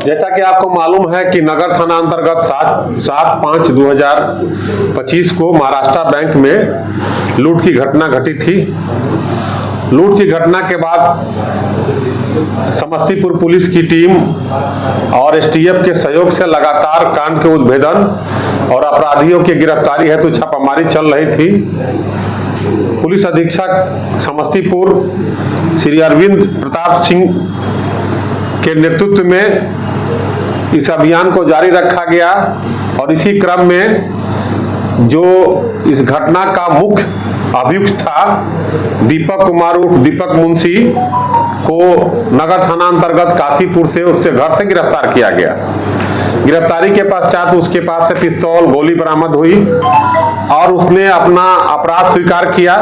जैसा कि आपको मालूम है कि नगर थाना अंतर्गत 7/5/2025 को महाराष्ट्र बैंक में लूट की घटना घटी थी। लूट की घटना के बाद समस्तीपुर पुलिस की टीम और एसटीएफ के सहयोग से लगातार कांड के उद्भेदन और अपराधियों की गिरफ्तारी हेतु छापामारी चल रही थी। पुलिस अधीक्षक समस्तीपुर श्री अरविंद प्रताप सिंह के नेतृत्व में इस अभियान को जारी रखा गया और इसी क्रम में जो इस घटना का मुख्य अभियुक्त था दीपक कुमार उर्फ दीपक मुंशी को नगर थाना अंतर्गत काशीपुर से उसके घर से गिरफ्तार किया गया। गिरफ्तारी के पश्चात उसके पास से पिस्तौल गोली बरामद हुई और उसने अपना अपराध स्वीकार किया।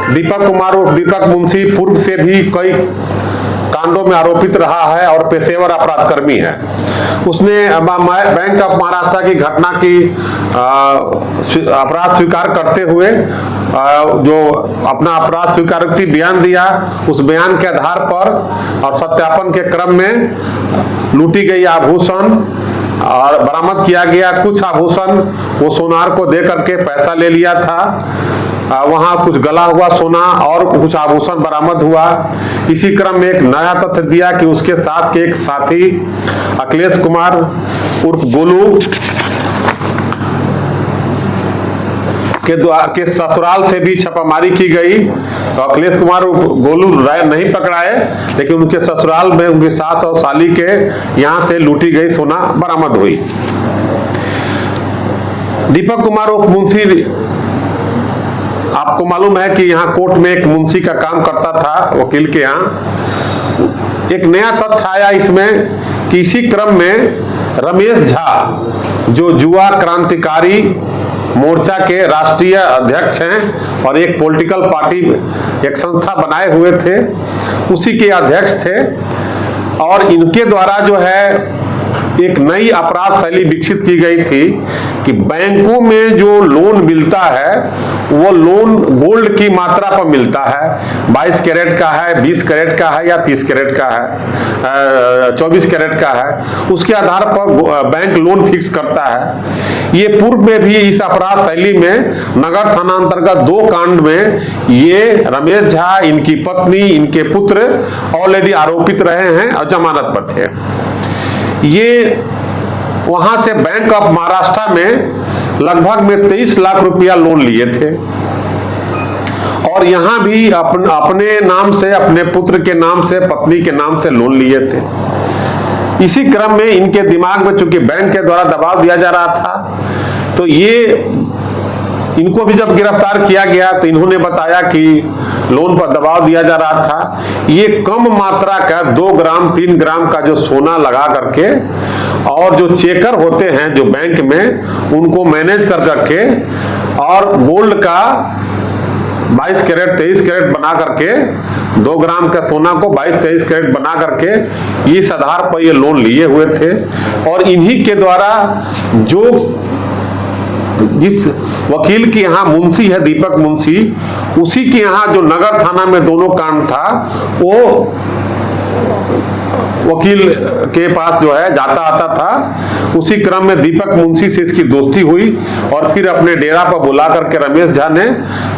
दीपक कुमार उर्फ दीपक मुंशी पूर्व से भी कई कांडों में आरोपित रहा है और पेशेवर अपराधकर्मी है। उसने बैंक ऑफ महाराष्ट्र की घटना की अपराध स्वीकार करते हुए जो अपना अपराध स्वीकारोक्ति बयान दिया, उस बयान के आधार पर और सत्यापन के क्रम में लूटी गई आभूषण और बरामद किया गया। कुछ आभूषण वो सोनार को दे करके पैसा ले लिया था। वहां कुछ गला हुआ सोना और कुछ आभूषण बरामद हुआ। इसी क्रम में एक नया तथ्य दिया कि उसके साथ के एक साथी अखिलेश कुमार उर्फ गोलू के ससुराल से भी छापामारी की गई। तो अखिलेश कुमार गोलू नहीं पकड़ाए, लेकिन उनके ससुराल में उनकी सास और साली के यहां से लूटी गई सोना बरामद हुई। दीपक कुमार उर्फ मुंशी, आपको मालूम है कि यहाँ कोर्ट में एक मुंशी का काम करता था, वकील के यहाँ। एक नया तथ्य आया इसमें कि इसी क्रम में रमेश झा जो युवा क्रांतिकारी मोर्चा के राष्ट्रीय अध्यक्ष हैं और एक पॉलिटिकल पार्टी एक संस्था बनाए हुए थे, उसी के अध्यक्ष थे। और इनके द्वारा जो है एक नई अपराध शैली विकसित की गई थी कि बैंकों में जो लोन मिलता है वो लोन गोल्ड की मात्रा पर मिलता है। 22 कैरेट का है, 20 कैरेट का है या 30 कैरेट का है, 24 कैरेट का है। उसके आधार पर बैंक लोन फिक्स करता है। ये पूर्व में भी इस अपराध शैली में नगर थाना अंतर्गत 2 कांड में ये रमेश झा, इनकी पत्नी, इनके पुत्र ऑलरेडी आरोपित रहे हैं और जमानत पर थे। ये वहां से बैंक ऑफ महाराष्ट्र में लगभग में 23 लाख रुपया लोन लिए थे और यहां भी अपने नाम से, अपने पुत्र के नाम से, पत्नी के नाम से लोन लिए थे। इसी क्रम में इनके दिमाग में चूंकि बैंक के द्वारा दबाव दिया जा रहा था, तो ये इनको भी जब गिरफ्तार किया गया तो इन्होंने बताया कि लोन पर दबाव दिया जा रहा था। ये कम मात्रा का 2 ग्राम 3 ग्राम का जो सोना लगा करके और जो चेकर होते हैं जो बैंक में, उनको मैनेज कर करके और गोल्ड का 22 कैरेट 23 कैरेट बना करके 2 ग्राम का सोना को 22-23 कैरेट बना करके इस आधार पर ये लोन लिए हुए थे। और इन्हीं के द्वारा जो जिस वकील के यहाँ मुंशी है दीपक मुंशी, उसी के यहाँ जो नगर थाना में दोनों कांड था, वो वकील के पास जो है जाता आता था। उसी क्रम में दीपक मुंशी से इसकी दोस्ती हुई और फिर अपने डेरा पर बुला करके रमेश झा ने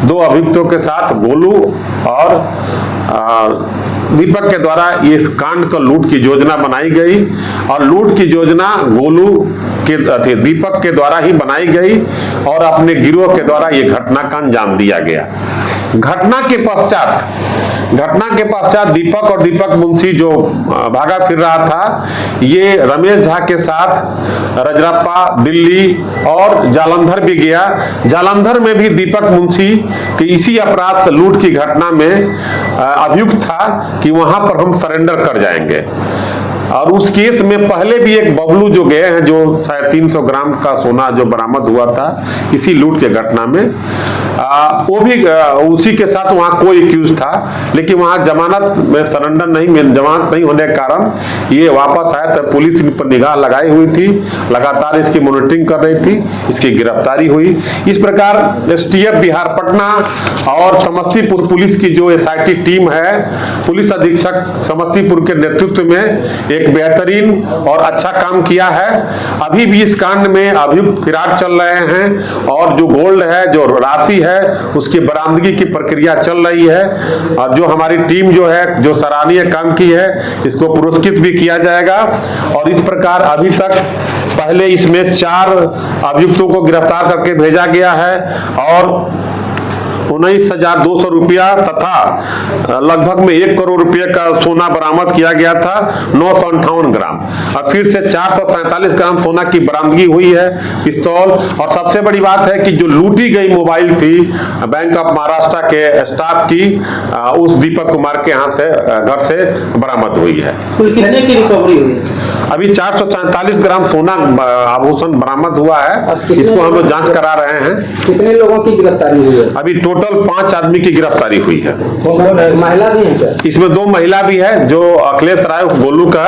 2 अभियुक्तों के साथ गोलू और दीपक के द्वारा इस कांड को लूट की योजना बनाई गई। और लूट की योजना गोलू के दीपक के द्वारा ही बनाई गई और अपने गिरोह के द्वारा ये घटना का अंजाम दिया गया। घटना के पश्चात दीपक और दीपक मुंशी जो भागा फिर रहा था, ये रमेश झा के साथ रजरप्पा, दिल्ली और जालंधर भी गया। जालंधर में भी दीपक मुंशी के इसी अपराध से लूट की घटना में अभियुक्त था कि वहां पर हम सरेंडर कर जाएंगे। और उस केस में पहले भी एक बबलू जो गए हैं, जो शायद 300 ग्राम का सोना जो बरामद हुआ था इसी लूट के घटना में, वो भी उसी के साथ वहां कोई एक्यूज था, लेकिन वहां जमानत में सरेंडर जमानत नहीं होने के कारण ये वापस आया। तो पुलिस इन पर निगाह लगाई हुई थी, लगातार इसकी मॉनिटरिंग कर रही थी, इसकी गिरफ्तारी हुई। इस प्रकार एसटीएफ बिहार पटना और समस्तीपुर पुलिस की जो एसआईटी टीम है, पुलिस अधीक्षक समस्तीपुर के नेतृत्व में एक बेहतरीन और अच्छा काम किया है। अभी भी इस कांड में अभियुक्त फिरार चल रहे हैं और जो गोल्ड है, जो राशि है, उसकी बरामदगी की प्रक्रिया चल रही है। और जो हमारी टीम जो है, जो सराहनीय काम की है, इसको पुरस्कृत भी किया जाएगा। और इस प्रकार अभी तक पहले इसमें 4 अभियुक्तों को गिरफ्तार करके भेजा गया है और 19,200 रुपया तथा लगभग में 1 करोड़ रुपए का सोना बरामद किया गया था, 958 ग्राम। और फिर से 447 ग्राम सोना की बरामदगी हुई है, पिस्तौल। और सबसे बड़ी बात है कि जो लूटी गई मोबाइल थी बैंक ऑफ महाराष्ट्र के स्टाफ की, उस दीपक कुमार के यहाँ से घर से बरामद हुई है। कुल कितने की रिकवरी हुई? अभी 447 ग्राम सोना आभूषण बरामद हुआ है, इसको हम लोग जांच करा रहे हैं। कितने लोगों की गिरफ्तारी हुई है? अभी टोटल 5 आदमी की गिरफ्तारी हुई है। महिला भी है क्या? इसमें 2 महिला भी है। जो अखिलेश राय गोलू का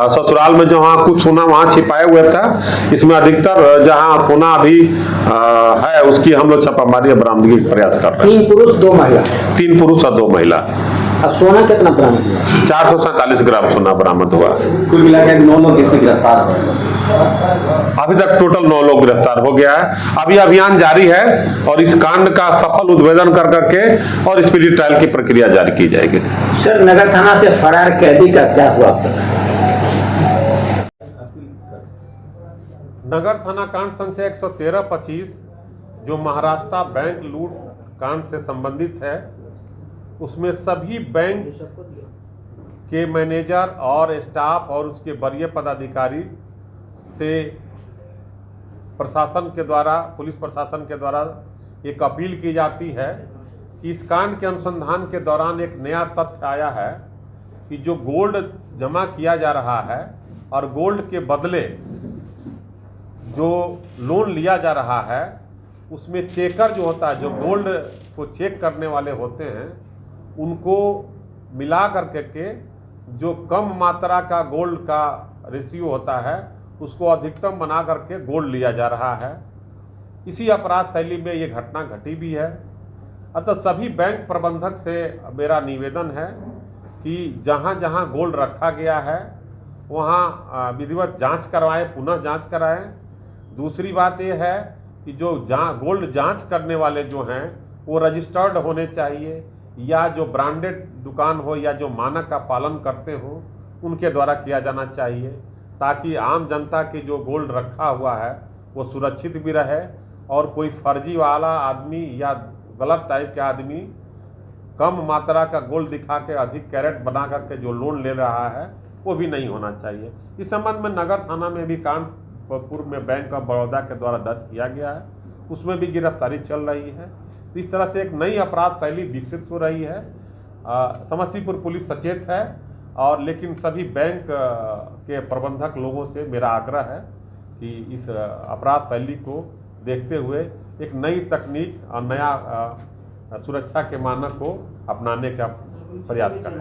ससुराल में जो वहाँ कुछ सोना वहाँ छिपाया हुआ था, इसमें अधिकतर जहाँ सोना अभी है उसकी हम लोग छापामारी बरामदगी का प्रयास कर रहे हैं। 3 पुरुष 2 महिला? 3 पुरुष और 2 महिला। और सोना कितना बरामद हुआ? 447 ग्राम सोना बरामद हुआ। कुल मिलाकर 9 लोग इसमें गिरफ्तार हुए। अभी तक टोटल 9 लोग गिरफ्तार हो गया है। अभी अभियान जारी है और इस कांड का सफल उद्भेदन कर करके और स्पीडी ट्रायल की प्रक्रिया जारी की जाएगी। सर, नगर थाना से फरार कैदी का क्या हुआ? नगर थाना कांड संख्या 113-25 जो महाराष्ट्र बैंक लूट कांड से संबंधित है, उसमें सभी बैंक के मैनेजर और स्टाफ और उसके वरीय पदाधिकारी से प्रशासन के द्वारा, पुलिस प्रशासन के द्वारा एक अपील की जाती है कि इस कांड के अनुसंधान के दौरान एक नया तथ्य आया है कि जो गोल्ड जमा किया जा रहा है और गोल्ड के बदले जो लोन लिया जा रहा है, उसमें चेकर जो होता है, जो गोल्ड को चेक करने वाले होते हैं, उनको मिला करके के जो कम मात्रा का गोल्ड का रेशियो होता है उसको अधिकतम बना करके गोल्ड लिया जा रहा है। इसी अपराध शैली में ये घटना घटी भी है। अतः सभी बैंक प्रबंधक से मेरा निवेदन है कि जहाँ जहाँ गोल्ड रखा गया है वहाँ विधिवत जांच करवाएं, पुनः जांच कराएं। दूसरी बात ये है कि जो गोल्ड जांच करने वाले जो हैं वो रजिस्टर्ड होने चाहिए, या जो ब्रांडेड दुकान हो या जो मानक का पालन करते हो उनके द्वारा किया जाना चाहिए, ताकि आम जनता के जो गोल्ड रखा हुआ है वो सुरक्षित भी रहे और कोई फर्जी वाला आदमी या गलत टाइप के आदमी कम मात्रा का गोल्ड दिखा के अधिक कैरेट बना करके जो लोन ले रहा है वो भी नहीं होना चाहिए। इस संबंध में नगर थाना में भी कानपुर में बैंक ऑफ बड़ौदा के द्वारा दर्ज किया गया है, उसमें भी गिरफ्तारी चल रही है। इस तरह से एक नई अपराध शैली विकसित हो रही है। समस्तीपुर पुलिस सचेत है और लेकिन सभी बैंक के प्रबंधक लोगों से मेरा आग्रह है कि इस अपराध शैली को देखते हुए एक नई तकनीक और नया सुरक्षा के मानक को अपनाने का प्रयास करें।